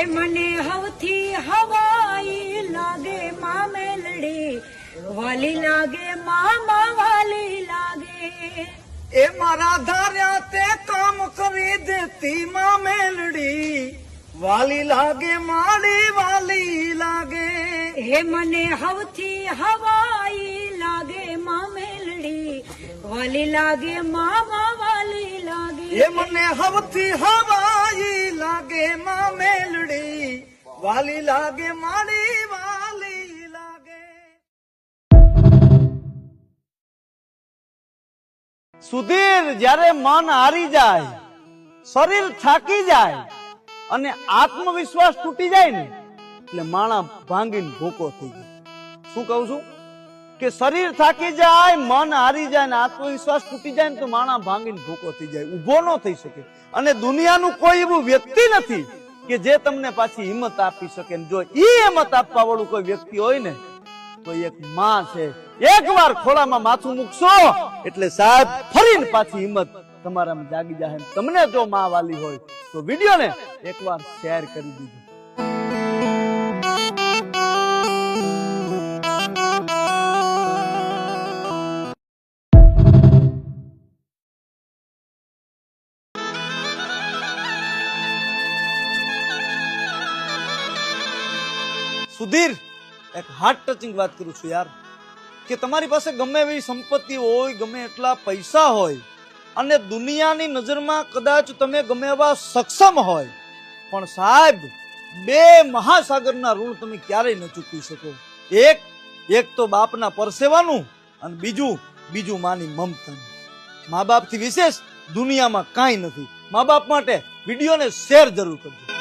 મને હવથી હવાઈ લાગે માં મેલડી, વાલી લાગે મામા વાલી લાગે. એ મારા ધાર્યા તે કામ કરી દેતી માં મેલડી, વાલી લાગે મારી વાલી લાગે. હે મને હવથી હવાઈ લાગે માં મેલડી, વાલી લાગે મામા વાલી લાગે. એ મને હવથી હવાઈ લાગે માં મેલડી, વાલી લાગે મારી વાલી લાગે. સુધીર, જ્યારે મન હારી જાય, શરીર થાકી જાય અને આત્મવિશ્વાસ તૂટી જાય ને, એટલે માણા ભાંગીને ભૂકો થઈ જાય. શું કહું છું કે શરીર થાકી જાય, મન હારી જાય ને આત્મવિશ્વાસ તૂટી જાય ને તો માણા ભાંગીને ભૂકો થઈ જાય, ઊભો ન થઈ શકે. અને દુનિયાનું કોઈ એવું વ્યક્તિ નથી કે જે તમને પાછી હિંમત આપી શકે. જો ઈ હિંમત આપવા વાળું કોઈ વ્યક્તિ હોય ને તો એક માં છે. એકવાર ખોળામાં માથું મૂકશો એટલે સાહેબ ફરીને પાછી હિંમત તમારામાં જાગી જાય. તમને જો માં વાલી હોય તો વિડીયો ને એકવાર શેર કરી દીધો. સુધીર, એક હાર્ટ ટચિંગ વાત કરું છું યાર, કે તમારી પાસે ગમે એવી સંપત્તિ હોય, ગમે એટલા પૈસા હોય અને દુનિયાની નજરમાં કદાચ તમે ગમે એવા સક્ષમ હોય, પણ સાહેબ બે મહાસાગરના ઋણ તમે ક્યારેય ન ચૂકવી શકો. એક તો બાપના પરસેવાનું અને બીજું માની મમતાનું. મા બાપથી વિશેષ દુનિયામાં કાંઈ નથી. મા બાપ માટે વિડીયોને શેર જરૂર કરજો.